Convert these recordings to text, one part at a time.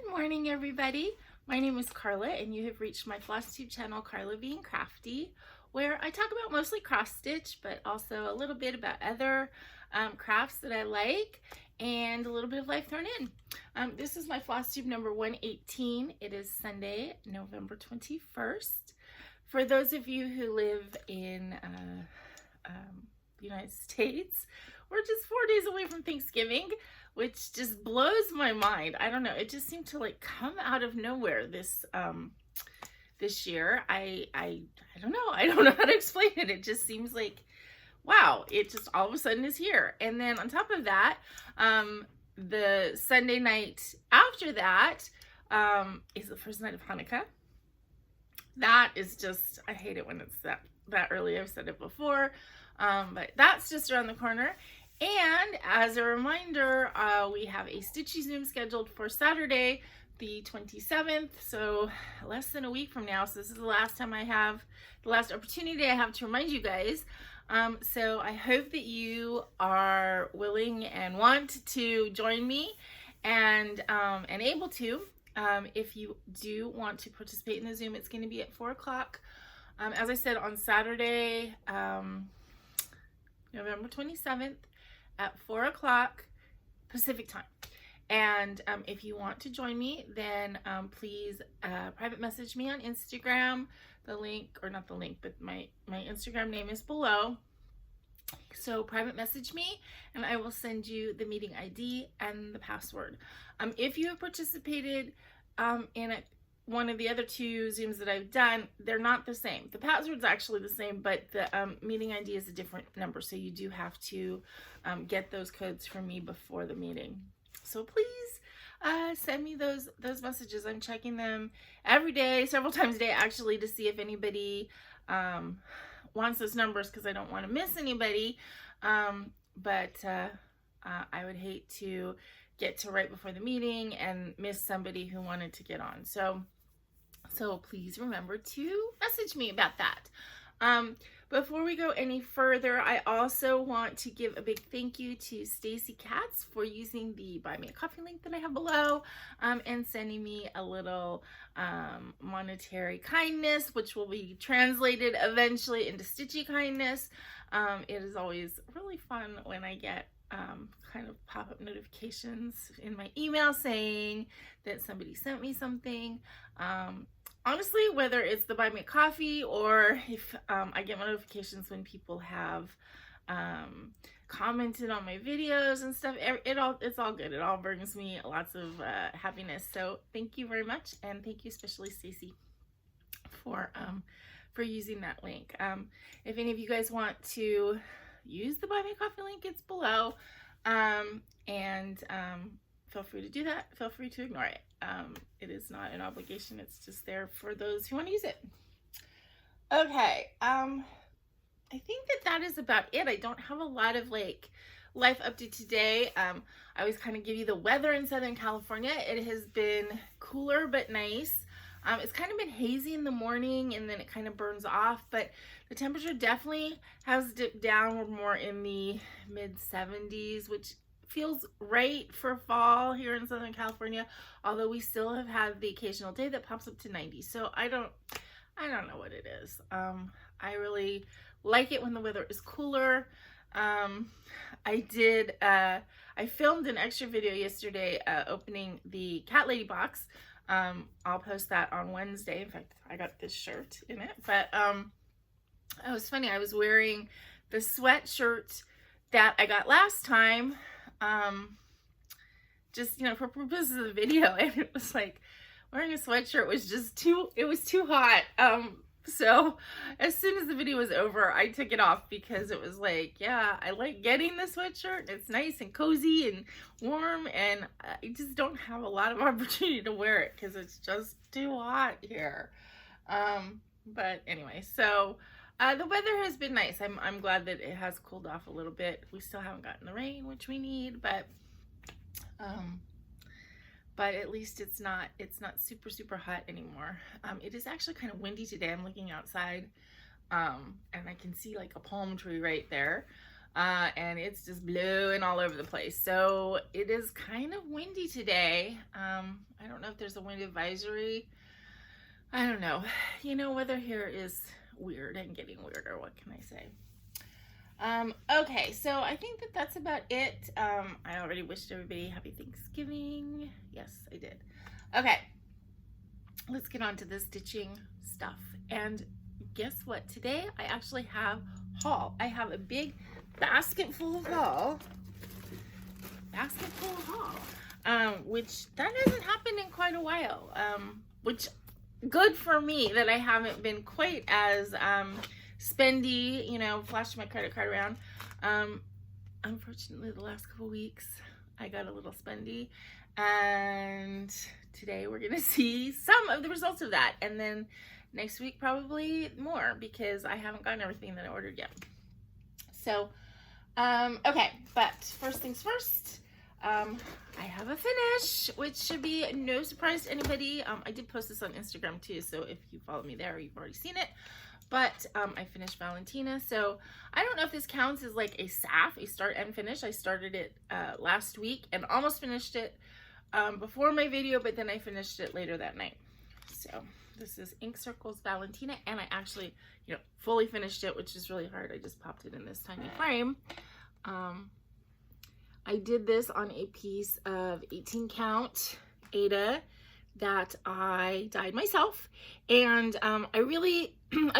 Good morning, everybody. My name is Carla, and you have reached my FlossTube channel, Carla being Crafty, where I talk about mostly cross stitch, but also a little bit about other crafts that I like, and a little bit of life thrown in. This is my FlossTube number 118. It is Sunday, November 21st. For those of you who live in the United States, we're just 4 days away from Thanksgiving, which just blows my mind. I don't know. It just seemed to like come out of nowhere this year. I don't know. I don't know how to explain it. It just seems like, wow, it just all of a sudden is here. And then on top of that, the Sunday night after that is the first night of Hanukkah. That is just, I hate it when it's that early. I've said it before, but that's just around the corner. And as a reminder, we have a Stitchy Zoom scheduled for Saturday, the 27th, so less than a week from now. So this is the last opportunity I have to remind you guys. So I hope that you are willing and want to join me and able to. If you do want to participate in the Zoom, it's going to be at 4 o'clock. As I said, on Saturday, November 27th at 4 o'clock Pacific time. And if you want to join me, then please private message me on Instagram. The link, or not the link, but my Instagram name is below. So private message me and I will send you the meeting ID and the password. If you have participated in one of the other 2 Zooms that I've done, they're not the same. The password's actually the same, but the meeting ID is a different number. So you do have to get those codes from me before the meeting. So please send me those messages. I'm checking them every day, several times a day actually, to see if anybody wants those numbers, because I don't want to miss anybody. But I would hate to get to right before the meeting and miss somebody who wanted to get on. So please remember to message me about that. Before we go any further, I also want to give a big thank you to Stacy Katz for using the Buy Me a Coffee link that I have below, and sending me a little monetary kindness, which will be translated eventually into stitchy kindness. It is always really fun when I get kind of pop-up notifications in my email saying that somebody sent me something. Honestly, whether it's the Buy Me a Coffee or if I get notifications when people have commented on my videos and stuff, it's all good. It all brings me lots of happiness. So thank you very much, and thank you especially Stacy for using that link. If any of you guys want to use the Buy Me a Coffee link, it's below, and feel free to do that. Feel free to ignore it. It is not an obligation. It's just there for those who want to use it. Okay. I think that is about it. I don't have a lot of like life update today. I always kind of give you the weather in Southern California. It has been cooler but nice. It's kind of been hazy in the morning, and then it kind of burns off, but the temperature definitely has dipped down. We're more in the mid 70s, which feels right for fall here in Southern California, although we still have had the occasional day that pops up to 90. So I don't know what it is. I really like it when the weather is cooler. I filmed an extra video yesterday opening the cat lady box. I'll post that on Wednesday. In fact, I got this shirt in it, but it was funny. I was wearing the sweatshirt that I got last time, just, for purposes of the video, and it was like wearing a sweatshirt was just too hot. So as soon as the video was over, I took it off, because it was like, yeah, I like getting the sweatshirt. It's nice and cozy and warm, and I just don't have a lot of opportunity to wear it because it's just too hot here. But anyway, so the weather has been nice. I'm glad that it has cooled off a little bit. We still haven't gotten the rain, which we need, but at least it's not super hot anymore. It is actually kind of windy today. I'm looking outside, and I can see like a palm tree right there. and it's just blowing all over the place. So it is kind of windy today. I don't know if if there's a wind advisory. I don't know. You know, weather here is weird and getting weirder. What can I say? Okay, so I think that that's about it. I already wished everybody happy Thanksgiving. Yes, I did. Okay, let's get on to the stitching stuff. And guess what? Today I actually have haul. I have a big basket full of haul. Which that hasn't happened in quite a while. Which good for me that I haven't been quite as spendy, you know, flashing my credit card around. Unfortunately, the last couple weeks I got a little spendy, and today we're gonna see some of the results of that, and then next week probably more, because I haven't gotten everything that I ordered yet. So okay, but first things first, I have a finish, which should be no surprise to anybody. I did post this on Instagram too, so if you follow me there, you've already seen it. But I finished Valentina, so I don't know if this counts as like a SAF, a start and finish. I started it last week and almost finished it before my video, but then I finished it later that night. So this is Ink Circles Valentina, and I actually, you know, fully finished it, which is really hard. I just popped it in this tiny frame. I did this on a piece of 18 count Aida that I dyed myself, and I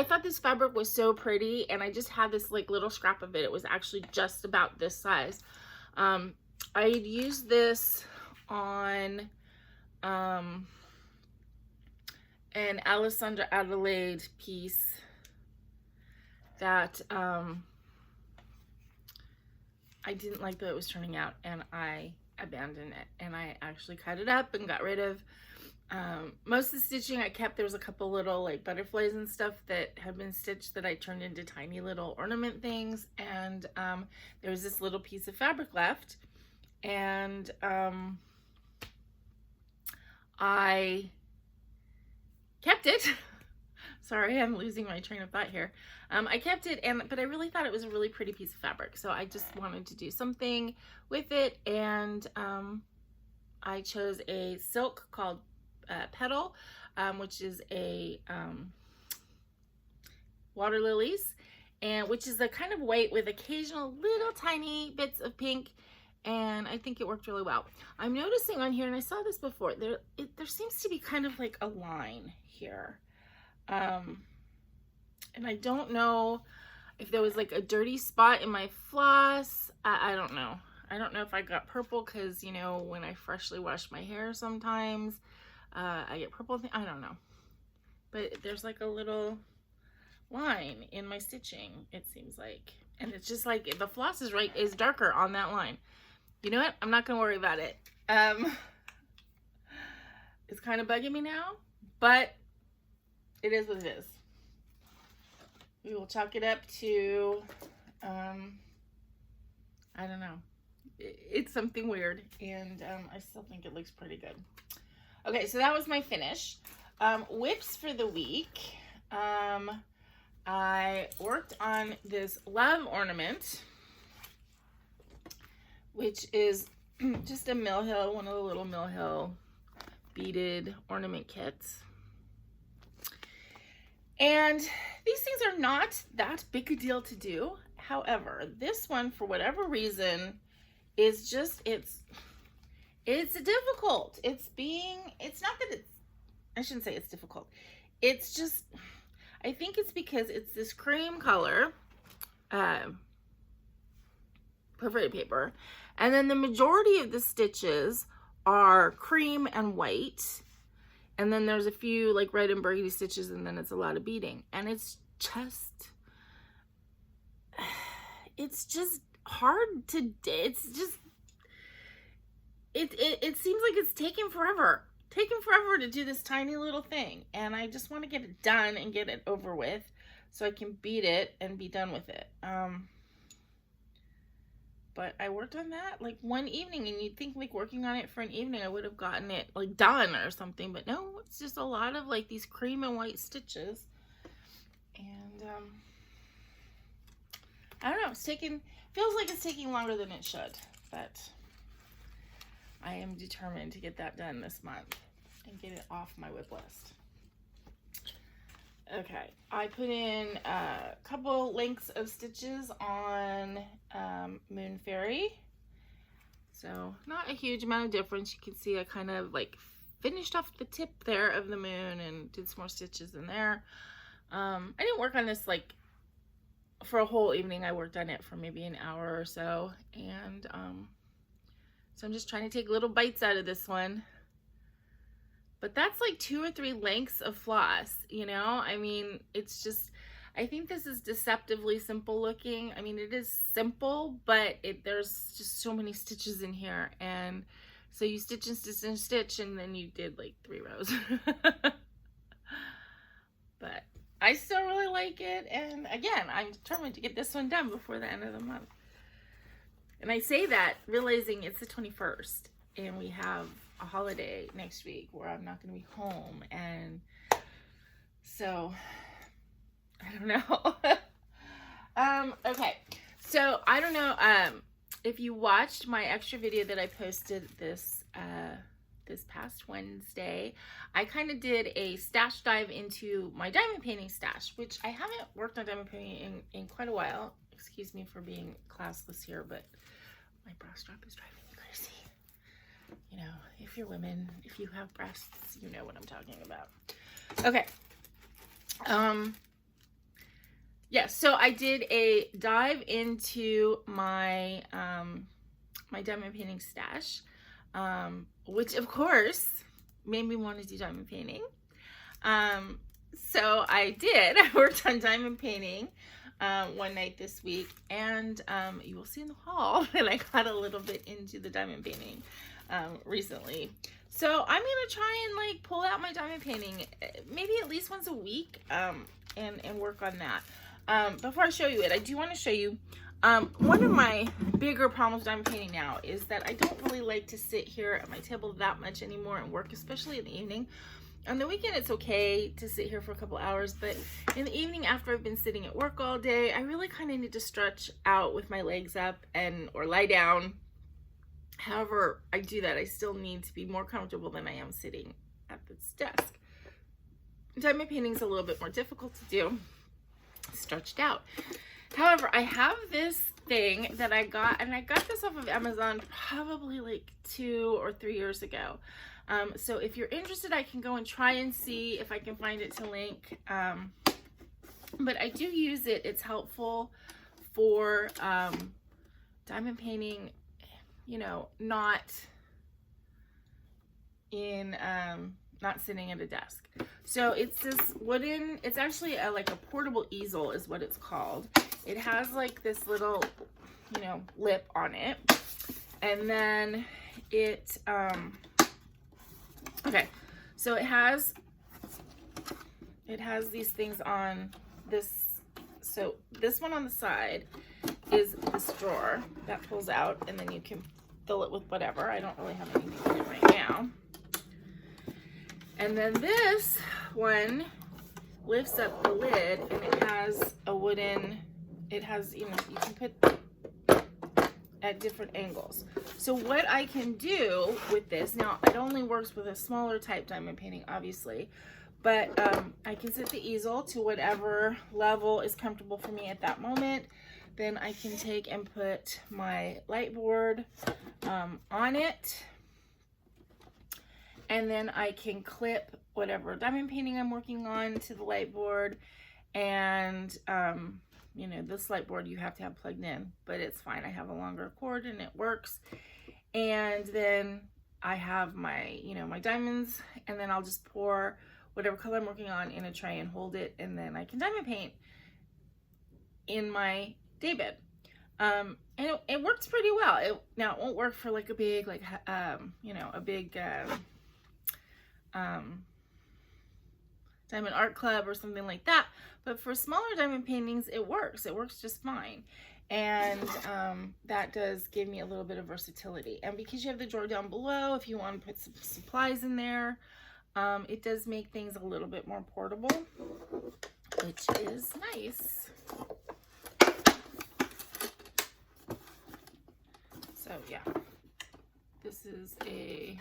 thought this fabric was so pretty, and I just had this like little scrap of it. It was actually just about this size. I had used this on an Alessandra Adelaide piece that I didn't like the way it was turning out, and I abandoned it, and I actually cut it up and got rid of most of the stitching. I kept, there was a couple little like butterflies and stuff that had been stitched that I turned into tiny little ornament things, and there was this little piece of fabric left, and I kept it. Sorry, I'm losing my train of thought here. I kept it, but I really thought it was a really pretty piece of fabric, so I just wanted to do something with it, and I chose a silk called Petal, which is a water lilies, and which is the kind of white with occasional little tiny bits of pink, and I think it worked really well. I'm noticing on here, and I saw this before, there seems to be kind of like a line here. And I don't know if there was like a dirty spot in my floss. I don't know. I don't know if I got purple, because, you know, when I freshly wash my hair sometimes, I get purple. I don't know. But there's like a little line in my stitching, it seems like. And it's just like the floss is darker on that line. You know what? I'm not going to worry about it. It's kind of bugging me now, but it is what it is. We will chalk it up to, I don't know. It's something weird, and I still think it looks pretty good. Okay, so that was my finish. Whips for the week. I worked on this love ornament, which is just a Mill Hill, one of the little Mill Hill beaded ornament kits. And these things are not that big a deal to do. However, this one, for whatever reason, is just, it's difficult. It's not that I shouldn't say it's difficult. It's just, I think it's because it's this cream color, perforated paper, and then the majority of the stitches are cream and white, and then there's a few like red and burgundy stitches, and then it's a lot of beading, and it's just hard to, it seems like it's taking forever to do this tiny little thing, and I just want to get it done and get it over with so I can bead it and be done with it. But I worked on that like one evening, and you'd think like working on it for an evening I would have gotten it like done or something, but no, it's just a lot of like these cream and white stitches, and I don't know, feels like it's taking longer than it should, but I am determined to get that done this month. and get it off my WIP list. Okay, I put in a couple lengths of stitches on Moon Fairy. So not a huge amount of difference. You can see I kind of like finished off the tip there of the moon and did some more stitches in there. I didn't work on this like for a whole evening. I worked on it for maybe an hour or so, and so I'm just trying to take little bites out of this one. But that's like 2 or 3 lengths of floss, you know? I mean, it's just, I think this is deceptively simple looking. I mean, it is simple, but there's just so many stitches in here. And so you stitch and stitch and stitch, and then you did like 3 rows. But I still really like it. And again, I'm determined to get this one done before the end of the month. And I say that realizing it's the 21st and we have a holiday next week where I'm not going to be home, and so I don't know. Okay, so I don't know if you watched my extra video that I posted this past Wednesday. I kind of did a stash dive into my diamond painting stash, which I haven't worked on diamond painting in quite a while. Excuse me for being classless here, but my bra strap is driving me crazy. You know, if you're women, if you have breasts, you know what I'm talking about. Okay. Yeah, so I did a dive into my my diamond painting stash, which of course made me want to do diamond painting. So I did. I worked on diamond painting one night this week, and you will see in the haul that I got a little bit into the diamond painting recently. So I'm gonna try and like pull out my diamond painting maybe at least once a week and work on that. Before I show you it, I do want to show you one of my bigger problems with diamond painting now is that I don't really like to sit here at my table that much anymore and work, especially in the evening. On the weekend it's okay to sit here for a couple hours, but in the evening after I've been sitting at work all day, I really kind of need to stretch out with my legs up or lie down. However I do that, I still need to be more comfortable than I am sitting at this desk. Diamond painting is a little bit more difficult to do stretched out. However, I have this thing that I got, and I got this off of Amazon probably like 2 or 3 years ago. So if you're interested, I can go and try and see if I can find it to link. But I do use it. It's helpful for diamond painting, you know, not sitting at a desk. So it's this wooden, it's actually like a portable easel is what it's called. It has like this little, you know, lip on it. And then it, okay, so it has these things on this. So this one on the side is this drawer that pulls out, and then you can fill it with whatever. I don't really have anything in it right now. And then this one lifts up the lid, and it has a wooden, it has, you know, you can put at different angles. So what I can do with this, now it only works with a smaller type diamond painting, obviously, but I can set the easel to whatever level is comfortable for me at that moment. Then I can take and put my light board on it. And then I can clip whatever diamond painting I'm working on to the light board. And, you know, this light board you have to have plugged in, but it's fine. I have a longer cord and it works. And then I have my, you know, my diamonds, and then I'll just pour whatever color I'm working on in a tray and hold it. And then I can diamond paint in my daybed. And it works pretty well. Now it won't work for like a big, like, you know, a big, diamond art club or something like that, but for smaller diamond paintings it works just fine. And that does give me a little bit of versatility, and because you have the drawer down below if you want to put some supplies in there, it does make things a little bit more portable, which is nice. So yeah, this is a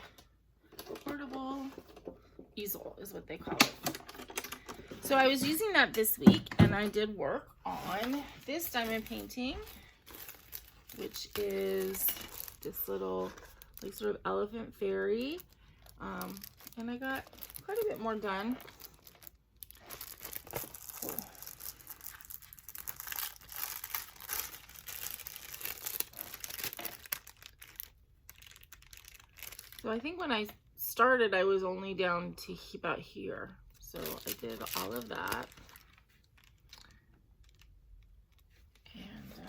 portable Easel is what they call it. So I was using that this week, and I did work on this diamond painting, which is this little like sort of elephant fairy, and I got quite a bit more done. So I think when I started, I was only down to about here. So I did all of that. And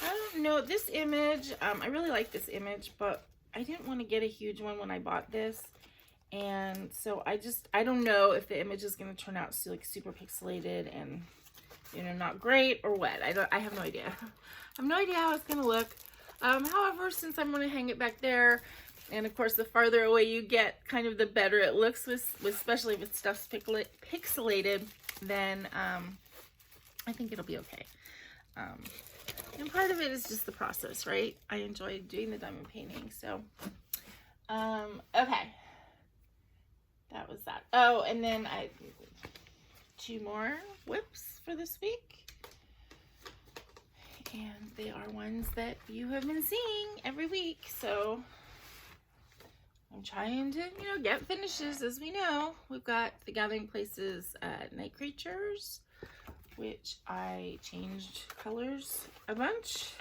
I don't know, this image, I really like this image, but I didn't want to get a huge one when I bought this. And so I don't know if the image is going to turn out like super pixelated and, you know, not great or what. I have no idea. I have no idea how it's going to look. However, since I'm going to hang it back there, and of course, the farther away you get, kind of the better it looks, especially if stuff's pixelated, then I think it'll be okay. And part of it is just the process, right? I enjoy doing the diamond painting, so. Okay. That was that. Oh, and then I 2 more whips for this week. And they are ones that you have been seeing every week, so I'm trying to, you know, get finishes. As we know, we've got the Gathering Places Night Creatures, which I changed colors a bunch.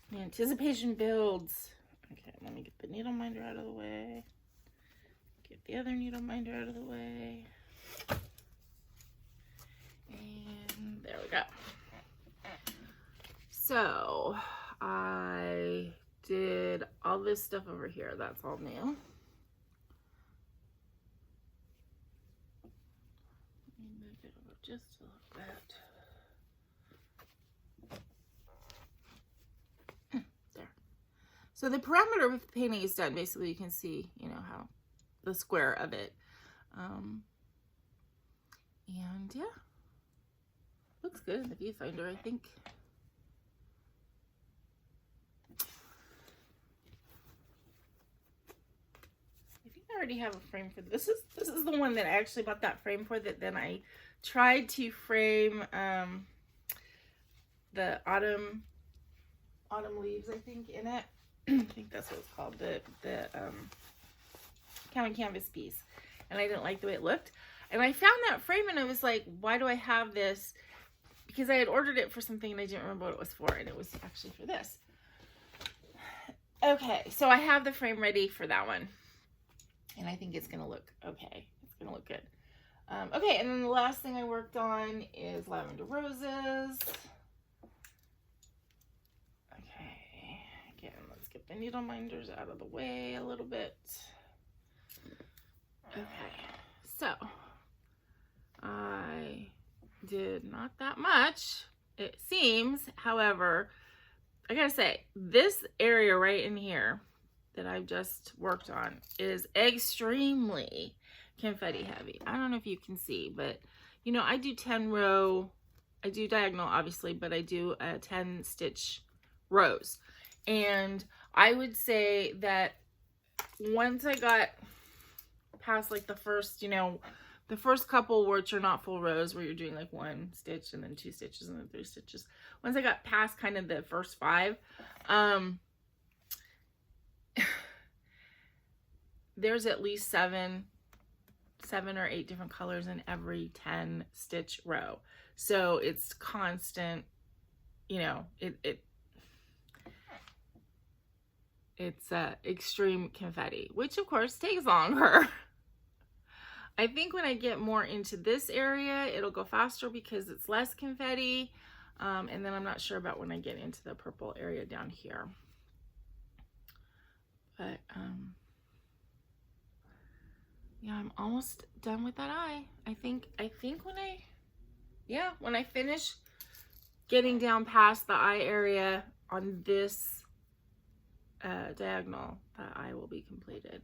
The anticipation builds. Okay, let me get the needle minder out of the way. Get the other needle minder out of the way. And there we go. So I did all this stuff over here. That's all new. Let me move it over just a little bit. So the perimeter of the painting is done. Basically, you can see, you know, how the square of it. And yeah, looks good in the viewfinder, I think. I think I already have a frame for this. This is the one that I actually bought that frame for. That then I tried to frame the autumn leaves, I think, in it. I think that's what it's called, the monocanvas piece, and I didn't like the way it looked, and I found that frame and I was like, why do I have this? Because I had ordered it for something and I didn't remember what it was for, and it was actually for this. Okay, so I have the frame ready for that one, and I think it's gonna look okay. It's gonna look good. Okay, and then the last thing I worked on is Lavender Roses. The needle minders out of the way a little bit. Okay, so I did not that much, it seems. However, I gotta say, this area right in here that I've just worked on is extremely confetti heavy. I don't know if you can see, but you know, I do 10 row, I do diagonal obviously, but I do 10 stitch rows. And I would say that once I got past like the first, you know, the first couple which are not full rows where you're doing like 1 stitch and then 2 stitches and then 3 stitches. Once I got past kind of the first 5, there's at least 7 or 8 different colors in every 10 stitch row. So it's constant, you know, it's extreme confetti, which of course takes longer. I think when I get more into this area, it'll go faster because it's less confetti. And then I'm not sure about when I get into the purple area down here. But yeah, I'm almost done with that eye. I think when I finish getting down past the eye area on this diagonal, that eye will be completed.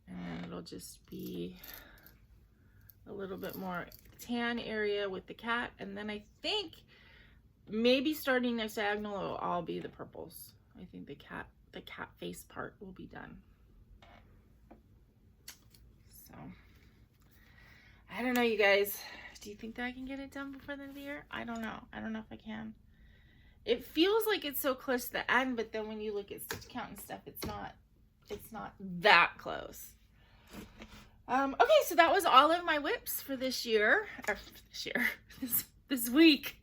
And then it'll just be a little bit more tan area with the cat. And then I think maybe starting next diagonal, it'll all be the purples. I think the cat face part will be done. So, I don't know, you guys. Do you think that I can get it done before the end of the year? I don't know. I don't know if I can. It feels like it's so close to the end, but then when you look at stitch count and stuff, it's not that close. Okay, so that was all of my whips for this year. Or this week.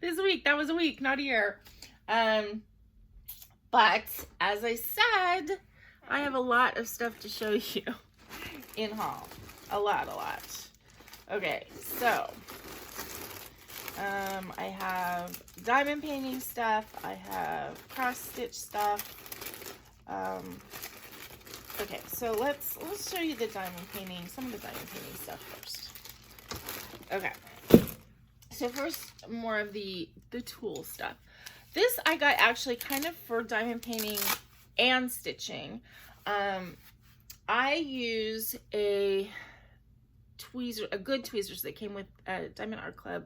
This week. That was a week, not a year. But as I said, I have a lot of stuff to show you in haul. A lot. Okay, so I have diamond painting stuff. I have cross stitch stuff. Okay, so let's show you the diamond painting, some of the diamond painting stuff first. Okay, so first, more of the tool stuff. This I got actually kind of for diamond painting and stitching. I use a tweezer, a good tweezers that came with Diamond Art Club.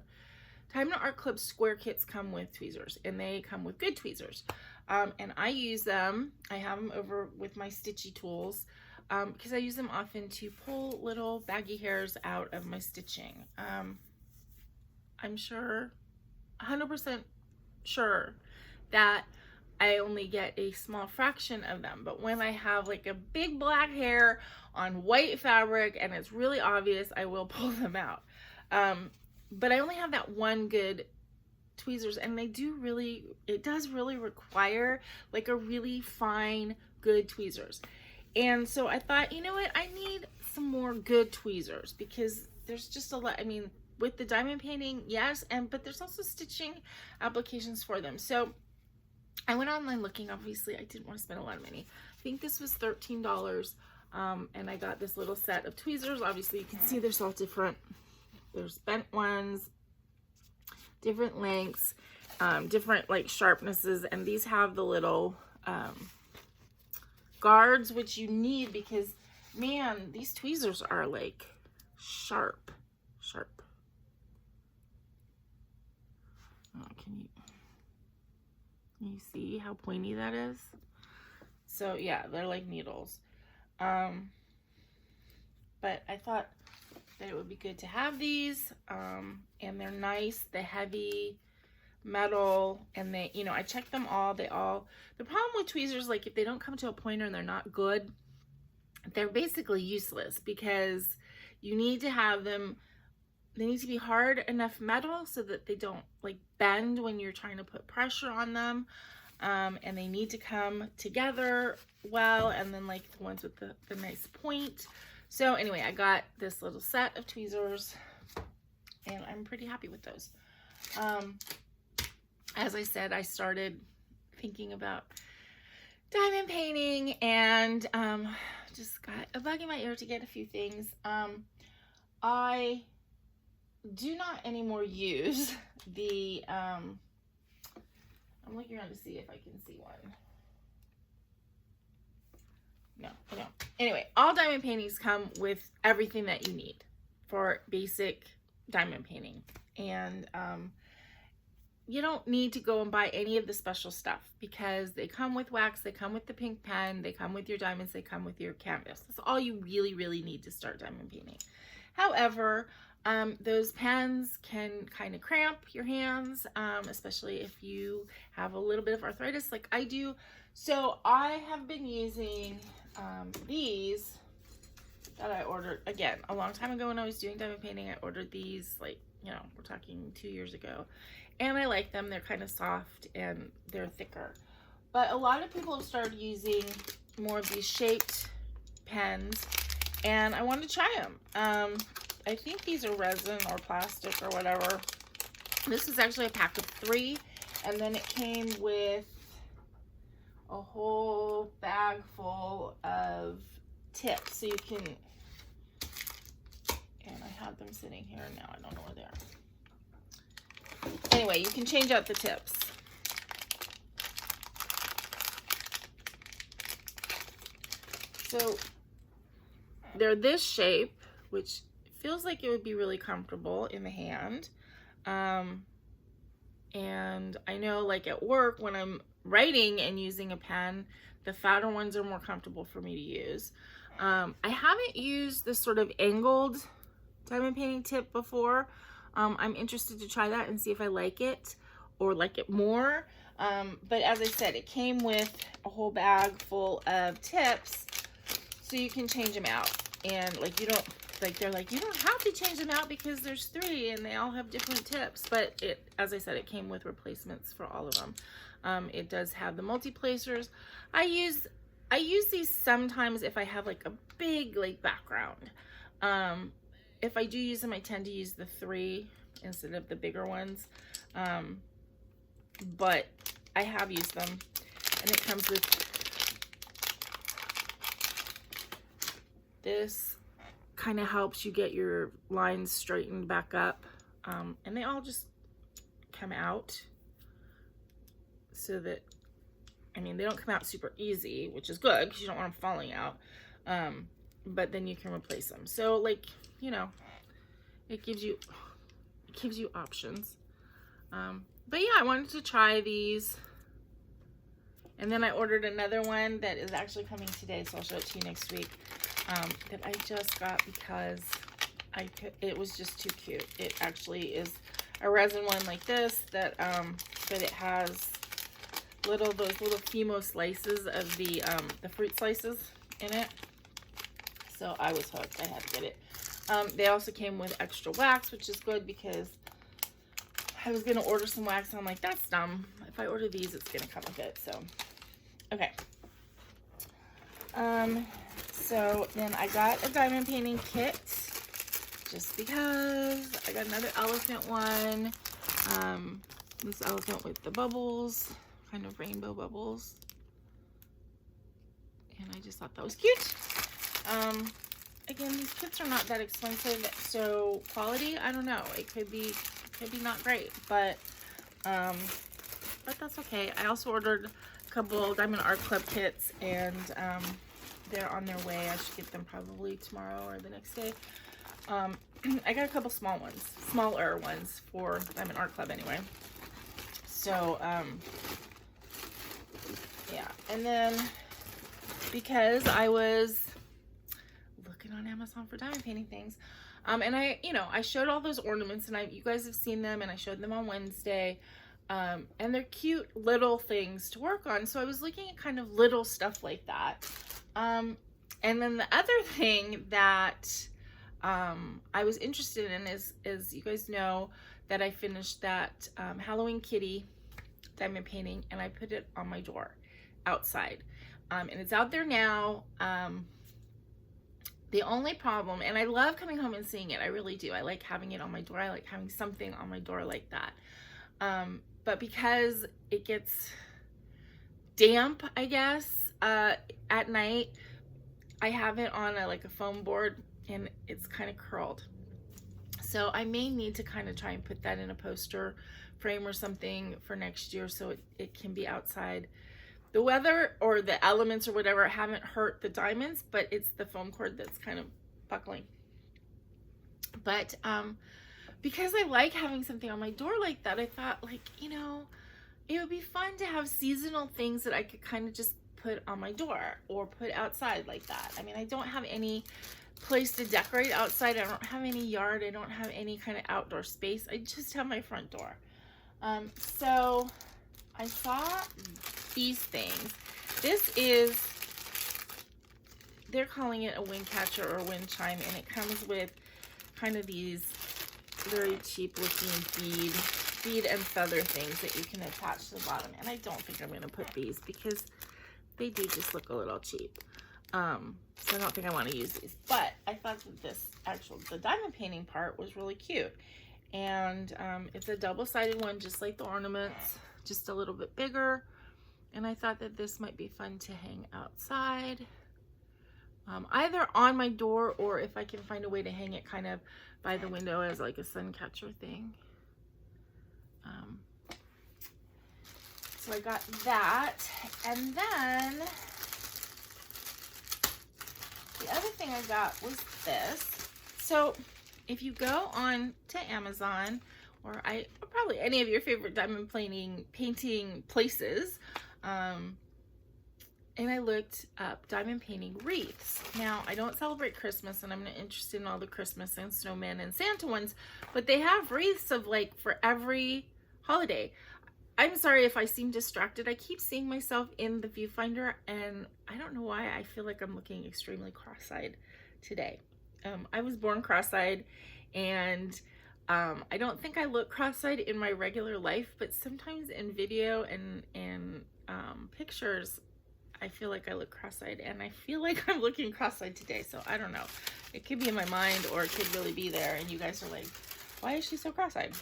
Diamond Art Club square kits come with tweezers, and they come with good tweezers. And I use them. I have them over with my stitchy tools because I use them often to pull little baggy hairs out of my stitching. I'm sure, 100% sure that I only get a small fraction of them, but when I have like a big black hair on white fabric and it's really obvious, I will pull them out. But I only have that one good tweezers, and they do really, it does really require like a really fine, good tweezers. And so I thought, you know what, I need some more good tweezers because there's just a lot, I mean, with the diamond painting, yes, but there's also stitching applications for them. So I went online looking. Obviously I didn't want to spend a lot of money. I think this was $13, and I got this little set of tweezers. Obviously you can see there's all different, there's bent ones, different lengths, different like sharpnesses, and these have the little guards, which you need because, man, these tweezers are like sharp. Oh, can you see how pointy that is? So yeah, they're like needles. But I thought that it would be good to have these, and they're nice, the heavy metal, and they, you know, I checked them all. The problem with tweezers, like if they don't come to a pointer and they're not good, they're basically useless because you need to have them, they need to be hard enough metal so that they don't like bend when you're trying to put pressure on them, and they need to come together well, and then like the ones with the nice point. So anyway, I got this little set of tweezers, and I'm pretty happy with those. As I said, I started thinking about diamond painting, and just got a bug in my ear to get a few things. I do not anymore use the, I'm looking around to see if I can see one. No, I don't. Anyway, all diamond paintings come with everything that you need for basic diamond painting. And you don't need to go and buy any of the special stuff because they come with wax, they come with the pink pen, they come with your diamonds, they come with your canvas. That's all you really, really need to start diamond painting. However, those pens can kind of cramp your hands, especially if you have a little bit of arthritis like I do. So I have been using these that I ordered, again, a long time ago when I was doing diamond painting. I ordered these, like, you know, we're talking 2 years ago. And I like them. They're kind of soft and they're thicker. But a lot of people have started using more of these shaped pens, and I want to try them. I think these are resin or plastic or whatever. This is actually a pack of 3, and then it came with a whole bag full of tips. So you can, and I have them sitting here now. I don't know where they are. Anyway, you can change out the tips. So they're this shape, which feels like it would be really comfortable in the hand. And I know like at work when I'm writing and using a pen, the fatter ones are more comfortable for me to use. I haven't used this sort of angled diamond painting tip before. I'm interested to try that and see if I like it or like it more. But as I said, it came with a whole bag full of tips, so you can change them out. And like you don't, like they're like, you don't have to change them out because there's 3 and they all have different tips. But it, as I said, it came with replacements for all of them. It does have the multi-placers. I use these sometimes if I have like a big like background. If I do use them, I tend to use the 3 instead of the bigger ones. But I have used them, and it comes with this. Kind of helps you get your lines straightened back up, and they all just come out so that, I mean, they don't come out super easy, which is good because you don't want them falling out, but then you can replace them. So like, you know, it gives you options. But yeah, I wanted to try these, and then I ordered another one that is actually coming today, so I'll show it to you next week. That I just got because it was just too cute. It actually is a resin one like this that but it has those little Fimo slices of the fruit slices in it. So I was hooked. I had to get it. They also came with extra wax, which is good because I was gonna order some wax and I'm like, that's dumb. If I order these, it's gonna come with it. So okay. So then I got a diamond painting kit just because I got another elephant one. This elephant with the bubbles, kind of rainbow bubbles. And I just thought that was cute. Again, these kits are not that expensive, so quality, I don't know. It could be not great, but that's okay. I also ordered a couple Diamond Art Club kits, and they're on their way. I should get them probably tomorrow or the next day. I got a couple smaller ones for Diamond Art Club anyway. So, yeah. And then, because I was looking on Amazon for diamond painting things, and I showed all those ornaments, and you guys have seen them, and I showed them on Wednesday. And they're cute little things to work on. So I was looking at kind of little stuff like that. And then the other thing that I was interested in is you guys know that I finished that Halloween kitty diamond painting, and I put it on my door outside. And it's out there now. The only problem, and I love coming home and seeing it, I really do. I like having it on my door. I like having something on my door like that. But because it gets damp, I guess, at night, I have it on a foam board, and it's kind of curled. So I may need to kind of try and put that in a poster frame or something for next year so it can be outside. The weather or the elements or whatever haven't hurt the diamonds, but it's the foam cord that's kind of buckling. But because I like having something on my door like that, I thought, it would be fun to have seasonal things that I could kind of just put on my door or put outside like that. I mean, I don't have any place to decorate outside. I don't have any yard. I don't have any kind of outdoor space. I just have my front door. So I saw these things. They're calling it a wind catcher or wind chime, and it comes with kind of these very cheap looking bead and feather things that you can attach to the bottom. And I don't think I'm going to put these because they do just look a little cheap. So I don't think I want to use these, but I thought that the diamond painting part was really cute. And it's a double-sided one, just like the ornaments, just a little bit bigger. And I thought that this might be fun to hang outside, either on my door, or if I can find a way to hang it kind of by the window as like a sun catcher thing. So I got that, and then the other thing I got was this. So if you go on to Amazon, or probably any of your favorite diamond painting places, and I looked up diamond painting wreaths. Now, I don't celebrate Christmas, and I'm not interested in all the Christmas and snowmen and Santa ones, but they have wreaths of like for every holiday. I'm sorry if I seem distracted. I keep seeing myself in the viewfinder, and I don't know why I feel like I'm looking extremely cross-eyed today. I was born cross-eyed, and I don't think I look cross-eyed in my regular life, but sometimes in video and pictures, I feel like I look cross-eyed, and I feel like I'm looking cross-eyed today. So I don't know. It could be in my mind, or it could really be there, and you guys are like, why is she so cross-eyed?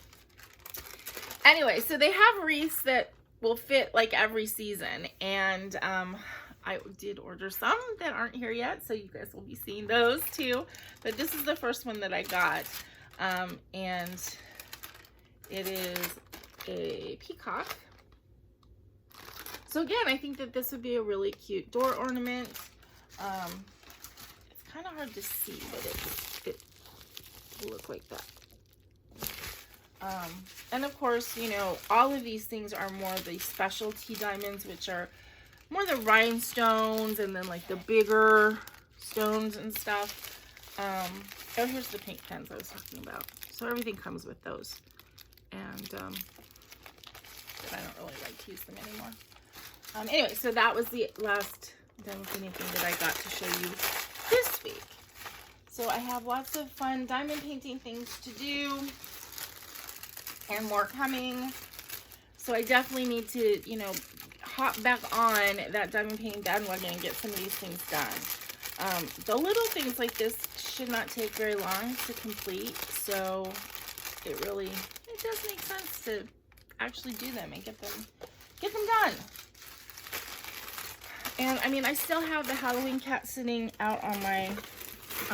Anyway, so they have wreaths that will fit like every season, and I did order some that aren't here yet, so you guys will be seeing those too. But this is the first one that I got, and it is a peacock. So again, I think that this would be a really cute door ornament. It's kind of hard to see, but it will look like that. And of course, you know, all of these things are more the specialty diamonds, which are more the rhinestones and then like the bigger stones and stuff. Oh, here's the pink pens I was talking about. So everything comes with those. And but I don't really like to use them anymore. Anyway, so that was the last diamond painting thing that I got to show you this week. So I have lots of fun diamond painting things to do, and more coming. So I definitely need to, you know, hop back on that diamond painting bandwagon and get some of these things done. The little things like this should not take very long to complete, so it does make sense to actually do them and get them done. And I mean, I still have the Halloween cat sitting out on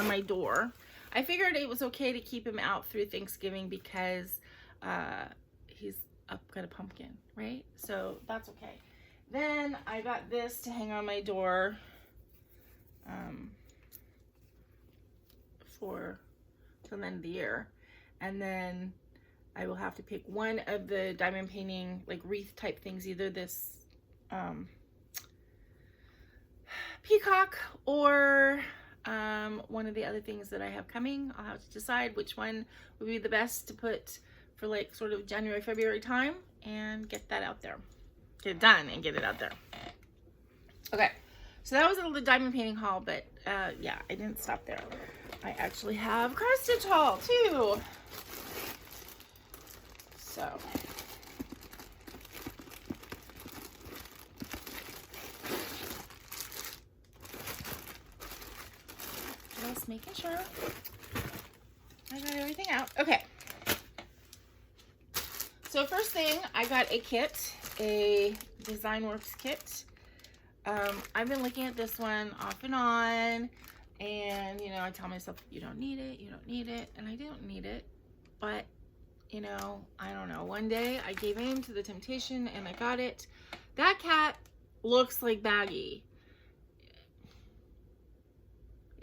my door. I figured it was okay to keep him out through Thanksgiving because he's got a pumpkin, right? So that's okay. Then I got this to hang on my door for till the end of the year, and then I will have to pick one of the diamond painting like wreath type things, either this peacock or one of the other things that I have coming. I'll have to decide which one would be the best to put for like sort of January, February time, and get that out there. Get it done and get it out there. Okay, so that was a little diamond painting haul, but yeah, I didn't stop there. I actually have cross stitch haul too. So just making sure I got everything out. Okay. So first thing, I got a kit, a Design Works kit. I've been looking at this one off and on, and you know, I tell myself, you don't need it, you don't need it, and I don't need it. But you know, I don't know, one day I gave in to the temptation and I got it. That cat looks like Baggy.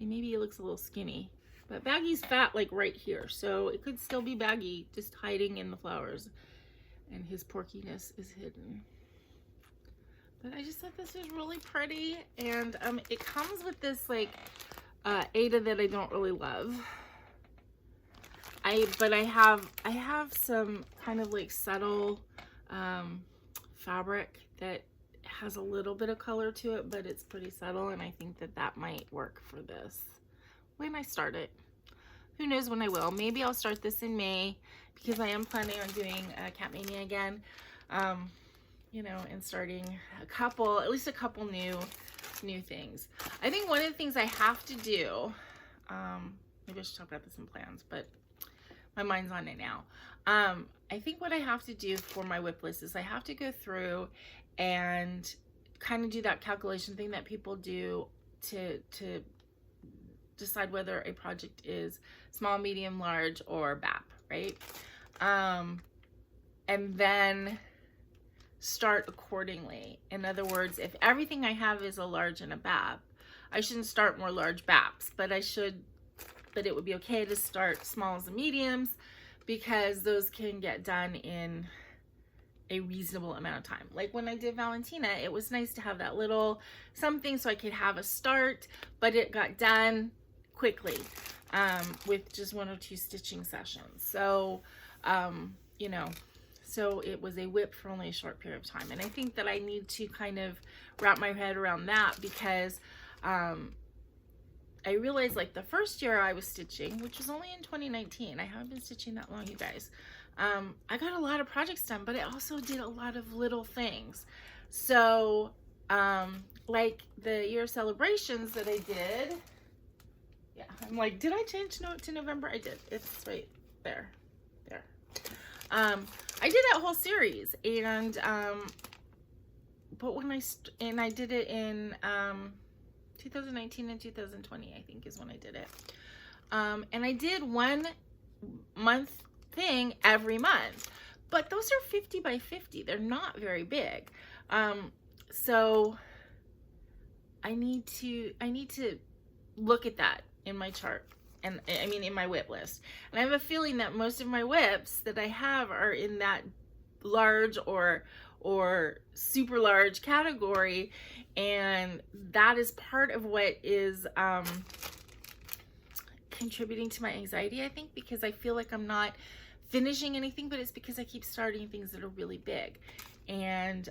Maybe he looks a little skinny, but Baggy's fat like right here, so it could still be Baggy just hiding in the flowers, and his porkiness is hidden. But I just thought this was really pretty, and it comes with this like Aida that I don't really love. But I have some kind of like subtle fabric that has a little bit of color to it, but it's pretty subtle, and I think that that might work for this when I start it. Who knows when I will. Maybe I'll start this in May, because I am planning on doing Cat Mania again, you know, and starting at least a couple new things. I think one of the things I have to do, maybe I should talk about this in plans, but my mind's on it now. I think what I have to do for my whip list is I have to go through and kind of do that calculation thing that people do to decide whether a project is small, medium, large, or BAP, right? And then start accordingly. In other words, if everything I have is a large and a BAP, I shouldn't start more large BAPs, but it would be okay to start smalls and mediums because those can get done in a reasonable amount of time. Like when I did Valentina, it was nice to have that little something so I could have a start, but it got done quickly with just 1 or 2 stitching sessions. So, you know, so it was a whip for only a short period of time. And I think that I need to kind of wrap my head around that because I realized like the first year I was stitching, which was only in 2019, I haven't been stitching that long, you guys. I got a lot of projects done, but I also did a lot of little things. So, like the year celebrations that I did, yeah, I'm like, did I change note to November? I did. It's right there. I did that whole series, and but when I did it in 2019 and 2020, I think is when I did it. And I did 1 month thing every month, but those are 50 by 50. They're not very big. So I need to look at that in my chart, and I mean in my whip list. And I have a feeling that most of my whips that I have are in that large or super large category, and that is part of what is contributing to my anxiety, I think, because I feel like I'm not finishing anything, but it's because I keep starting things that are really big. And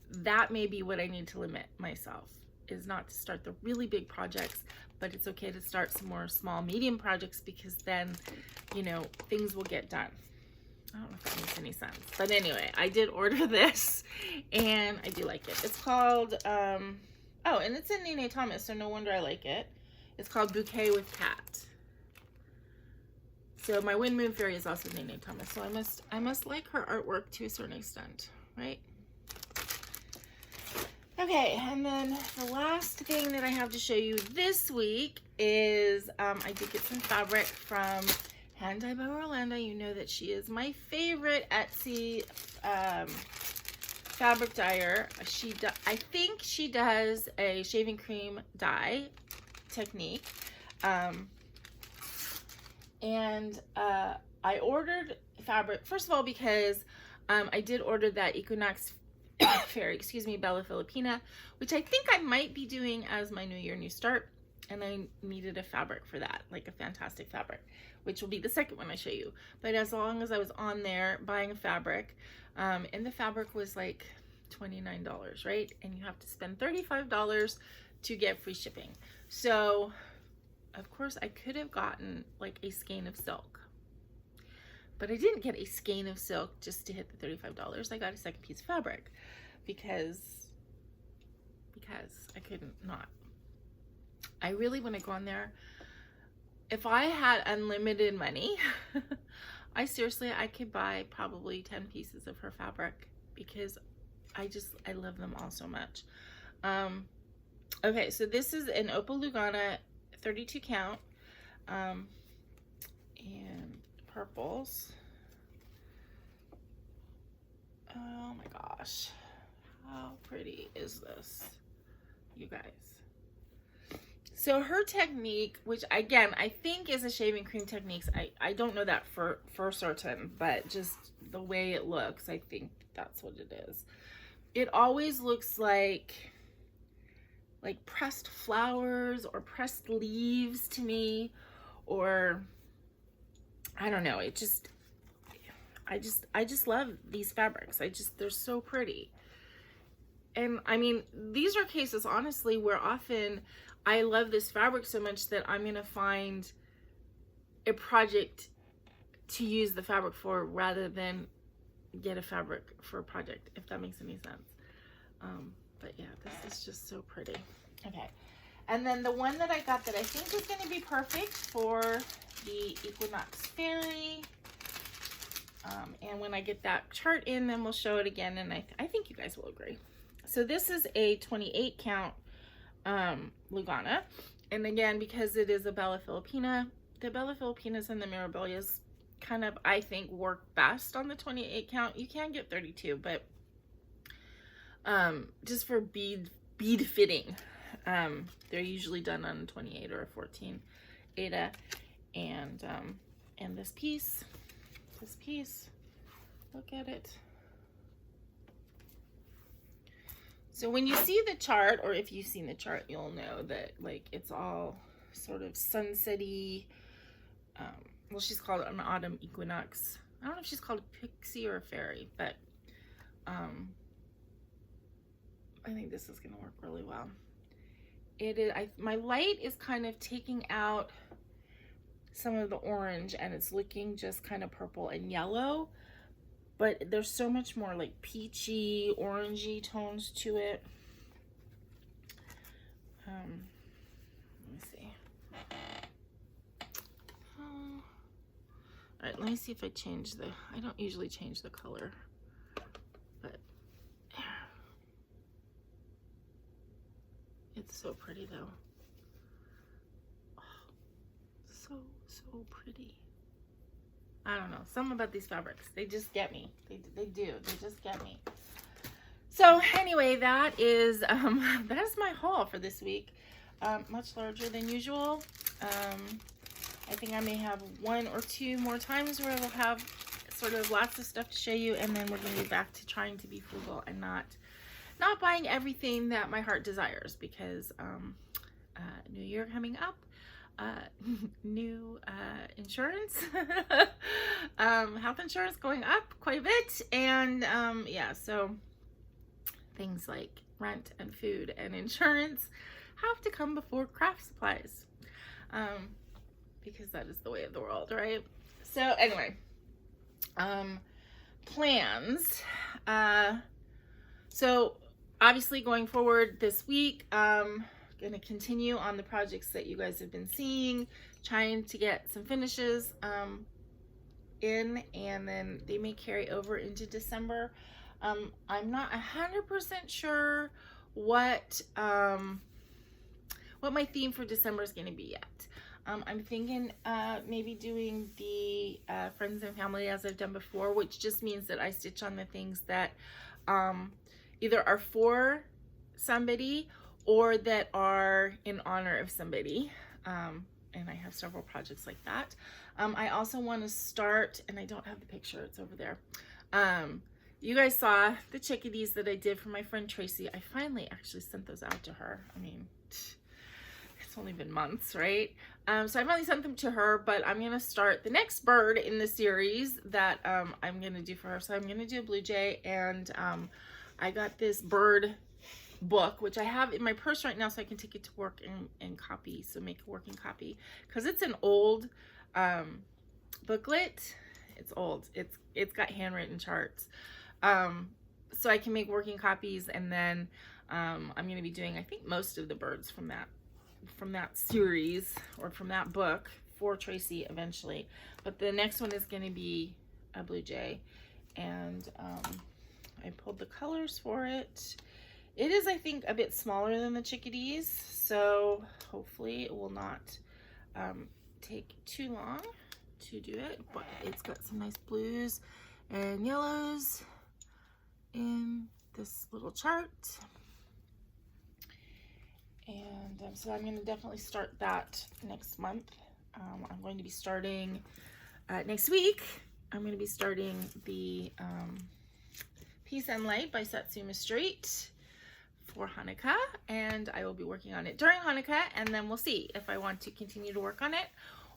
that may be what I need to limit myself, is not to start the really big projects, but it's okay to start some more small, medium projects, because then, you know, things will get done. I don't know if that makes any sense. But anyway, I did order this, and I do like it. It's called, oh, and it's in Nene Thomas, so no wonder I like it. It's called Bouquet with Cat. So my Wind Moon Fairy is also Nene Thomas, so I must like her artwork to a certain extent, right? Okay, and then the last thing that I have to show you this week is I did get some fabric from Hand Dye by Orlando. You know that she is my favorite Etsy fabric dyer. I think she does a shaving cream dye technique. And I ordered fabric, first of all, because I did order that Equinox Fairy, excuse me, Bella Filipina, which I think I might be doing as my New Year, New Start. And I needed a fabric for that, like a fantastic fabric, which will be the second one I show you. But as long as I was on there buying a fabric, and the fabric was like $29, right? And you have to spend $35 to get free shipping. So, of course, I could have gotten like a skein of silk. But I didn't get a skein of silk just to hit the $35. I got a second piece of fabric because I couldn't not. I really, when I go on there, if I had unlimited money, I could buy probably 10 pieces of her fabric because I love them all so much. Okay, so this is an Opal Lugana 32 count, and purples. Oh my gosh, how pretty is this, you guys? So her technique, which again I think is a shaving cream technique, I don't know that for certain, but just the way it looks, I think that's what it is. It always looks like pressed flowers or pressed leaves to me, or I don't know. It just, I just love these fabrics. They're so pretty. And I mean, these are cases, honestly, where often I love this fabric so much that I'm going to find a project to use the fabric for rather than get a fabric for a project, if that makes any sense. But yeah, this is just so pretty. Okay. And then the one that I got that I think is going to be perfect for the Equinox Fairy. And when I get that chart in, then we'll show it again, and I think you guys will agree. So this is a 28 count Lugana, and again, because it is a Bella Filipina, the Bella Filipinas and the Mirabilias kind of, I think, work best on the 28 count. You can get 32, but just for bead fitting, They're usually done on a 28 or a 14 Aida. And this piece, look at it. So when you see the chart, or if you've seen the chart, you'll know that like it's all sort of sunsetty. Well, she's called an autumn equinox. I don't know if she's called a pixie or a fairy, but I think this is gonna work really well. It is. My light is kind of taking out some of the orange, and it's looking just kind of purple and yellow, but there's so much more like peachy, orangey tones to it. Let me see. All right, let me see if I change the, I don't usually change the color, but it's so pretty though. So pretty. I don't know, something about these fabrics, they just get me. They just get me. So anyway, that is my haul for this week. Much larger than usual. I think I may have 1 or 2 more times where we'll have sort of lots of stuff to show you, and then we're going to be back to trying to be frugal and not buying everything that my heart desires, because new year coming up, new insurance, health insurance going up quite a bit, and yeah, so things like rent and food and insurance have to come before craft supplies, because that is the way of the world, right? So anyway, plans. So obviously going forward this week, going to continue on the projects that you guys have been seeing, trying to get some finishes in, and then they may carry over into December. I'm not 100% sure what my theme for December is going to be yet. I'm thinking maybe doing the friends and family as I've done before, which just means that I stitch on the things that either are for somebody or that are in honor of somebody, and I have several projects like that. I also want to start, and I don't have the picture, it's over there. You guys saw the chickadees that I did for my friend Tracy. I finally actually sent those out to her. I mean, it's only been months, right? So I finally sent them to her, but I'm gonna start the next bird in the series that I'm gonna do for her. So I'm gonna do a blue jay, and I got this bird book, which I have in my purse right now, so I can take it to work and copy, so make a working copy, because it's an old booklet. It's old. It's got handwritten charts, so I can make working copies, and then I'm going to be doing, I think, most of the birds from that series, or from that book, for Tracy eventually. But the next one is going to be a blue jay, and I pulled the colors for it. It is, I think, a bit smaller than the chickadees, so hopefully it will not take too long to do it. But it's got some nice blues and yellows in this little chart. And so I'm going to definitely start that next month. I'm going to be starting next week. I'm going to be starting the Peace and Light by Satsuma Street for Hanukkah, and I will be working on it during Hanukkah, and then we'll see if I want to continue to work on it,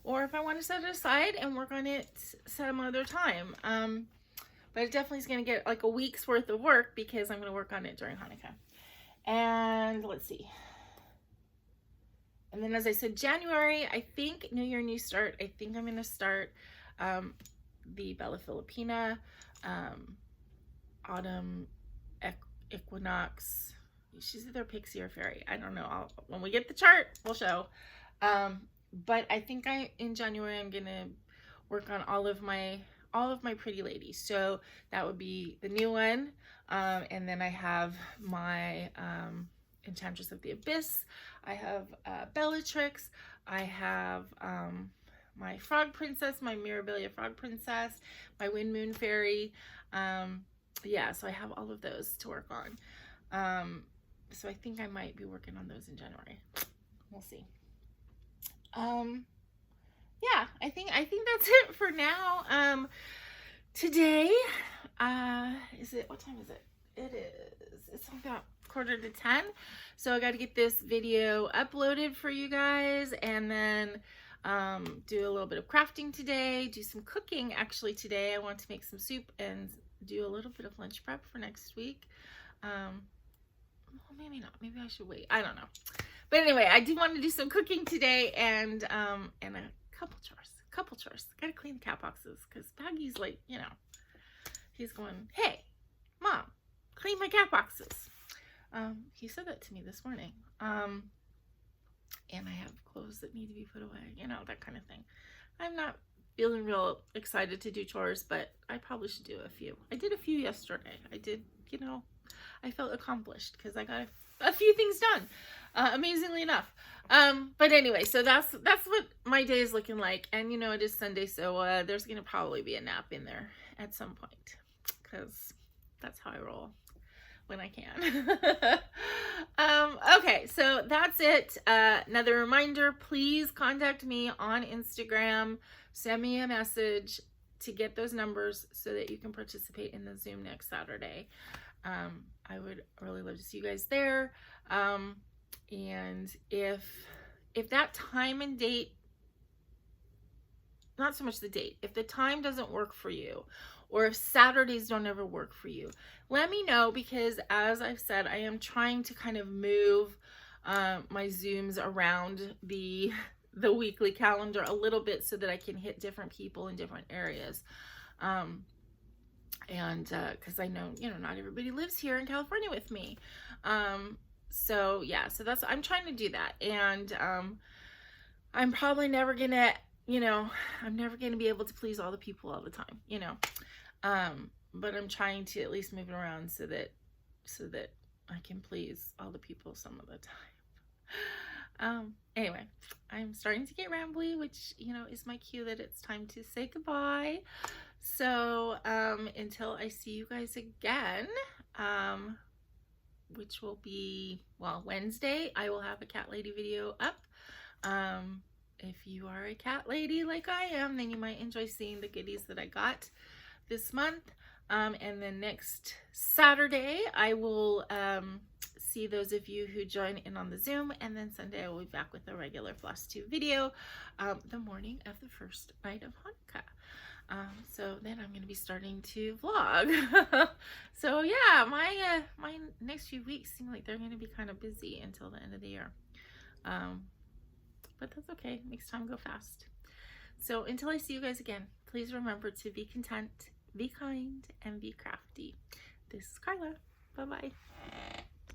or if I want to set it aside and work on it some other time. But it definitely is going to get like a week's worth of work, because I'm going to work on it during Hanukkah. And let's see. And then, as I said, January, I think, New Year, New Start. I think I'm going to start the Bella Filipina, Autumn Equinox. She's either pixie or fairy. I don't know. When we get the chart, we'll show. But I think in January, I'm going to work on all of my pretty ladies. So that would be the new one. And then I have my Enchantress of the Abyss. I have Bellatrix. I have my Frog Princess, my Mirabilia Frog Princess, my Wind Moon Fairy. Yeah, so I have all of those to work on. So I think I might be working on those in January. We'll see. Yeah, I think that's it for now. Today, what time is it? It's about 9:45. So I got to get this video uploaded for you guys, and then do a little bit of crafting today, do some cooking actually today. I want to make some soup and do a little bit of lunch prep for next week. Well, maybe not. Maybe I should wait. I don't know. But anyway, I do want to do some cooking today, and a couple chores. Gotta clean the cat boxes, because Baggy's like, you know, he's going, hey, Mom, clean my cat boxes. He said that to me this morning. And I have clothes that need to be put away, you know, that kind of thing. I'm not feeling real excited to do chores, but I probably should do a few. I did a few yesterday. I did, you know, I felt accomplished because I got a few things done, amazingly enough. But anyway, so that's what my day is looking like. And you know, it is Sunday, so there's gonna probably be a nap in there at some point, because that's how I roll when I can. Okay, so that's it. Another reminder, please contact me on Instagram, send me a message to get those numbers so that you can participate in the Zoom next Saturday. I would really love to see you guys there. And if that time and date, not so much the date, if the time doesn't work for you, or if Saturdays don't ever work for you, let me know, because as I've said, I am trying to kind of move my Zooms around the weekly calendar a little bit so that I can hit different people in different areas. Because I know, you know, not everybody lives here in California with me. So yeah, so that's, I'm trying to do that. And I'm probably never gonna, you know, I'm never gonna be able to please all the people all the time, you know. But I'm trying to at least move it around so that I can please all the people some of the time. Anyway, I'm starting to get rambly, which, you know, is my cue that it's time to say goodbye. So, until I see you guys again, which will be, well, Wednesday, I will have a cat lady video up. If you are a cat lady like I am, then you might enjoy seeing the goodies that I got this month. And then next Saturday, I will see those of you who join in on the Zoom, and then Sunday I will be back with a regular FlossTube video the morning of the first night of Hanukkah. So then I'm going to be starting to vlog. So yeah, my next few weeks seem like they're going to be kind of busy until the end of the year. But that's okay. Makes time go fast. So until I see you guys again, please remember to be content, be kind, and be crafty. This is Carla. Bye-bye.